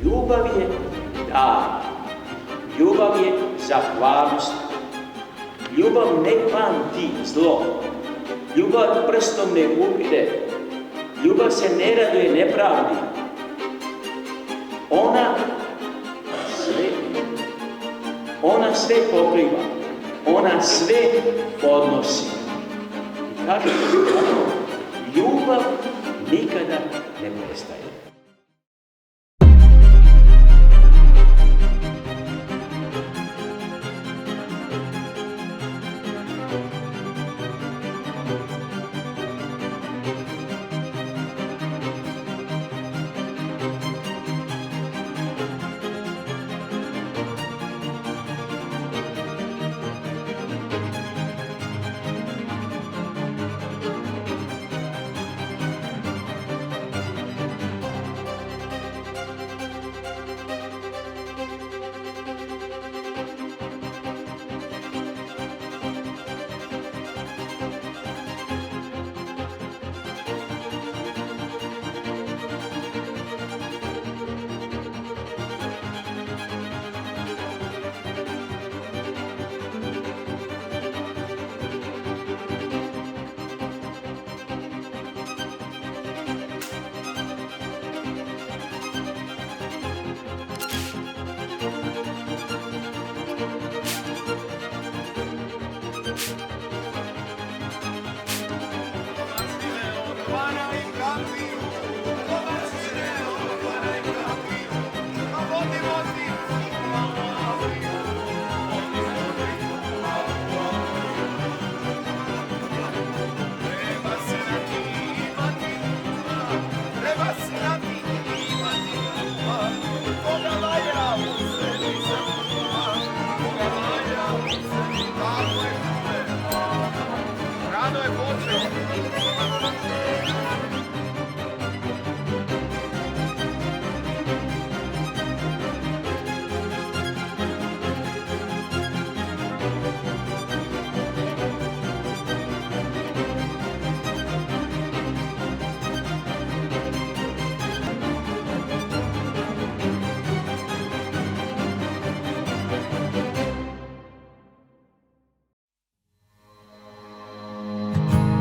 Ljubav je dar. Ljubav je zahvalnost. Ljubav ne pamti zlo. Ljubav prstom ne upire. Ljubav se ne raduje nepravdi. Ona sve pokriva. Ona sve podnosi. I kaže ljubav nikada ne prestaje.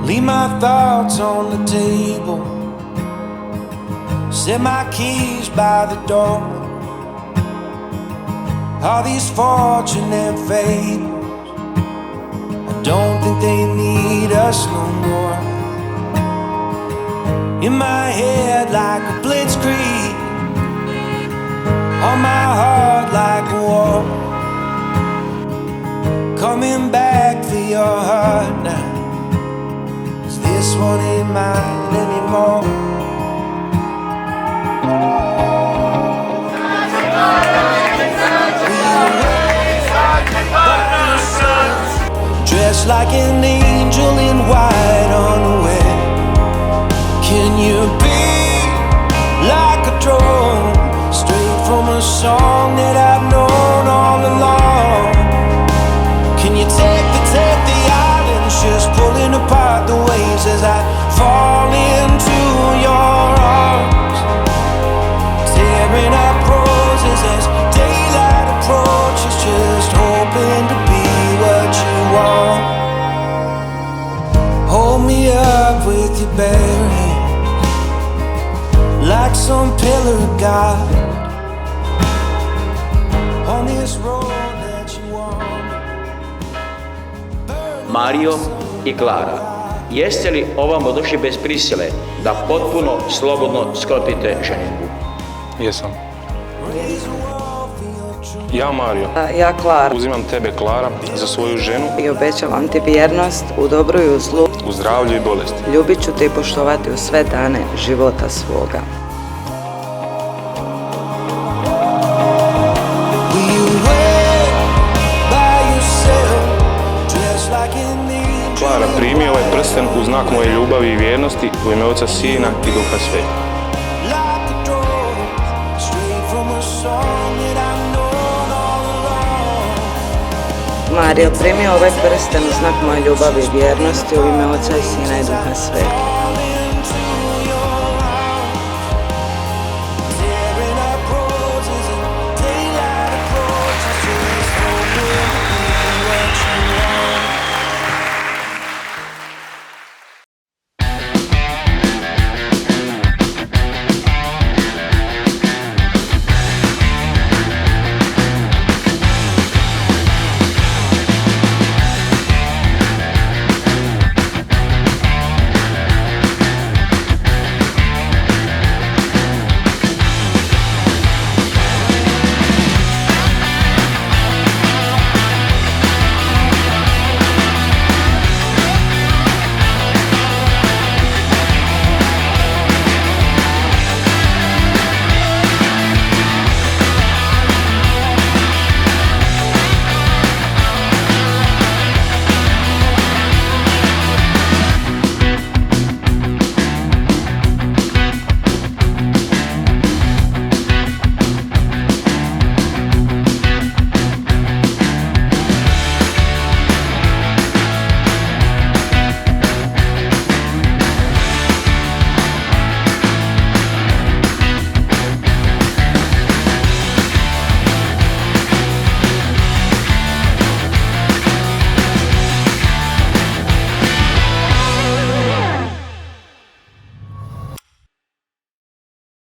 Leave my thoughts on the table, set my keys by the door. All these fortune and fables, I don't think they need us no more. In my head like a blitzkrieg, on my heart like a war. Coming back for your heart now, this one ain't mine anymore. Dressed like an angel in white on the way. Can you be like a drone, straight from a song that I've known all along? Can you take the islands, just pulling apart the waves as I fall into your arms, tearing up roses as daylight approaches, just hoping to be what you want. Hold me up with your bare hands, like some pillar of God, on this road that you want. Mario i Klara, jeste li ovam došli bez prisile da potpuno slobodno sklopite ženidbu? Jesam. Ja, Mario, ja, Klara, uzimam tebe, Klara, za svoju ženu i obećavam ti vjernost u dobru i u zlu, u zdravlju i bolesti. Ljubit ću te i poštovati u sve dane života svoga. Klara, primi ovaj prsten u znak moje ljubavi i vjernosti u ime Oca, Sina i Duha Svetog. Mario, primi ovaj prsten u znak moje ljubavi i vjernosti u ime Oca i Sina i Duha Svetog.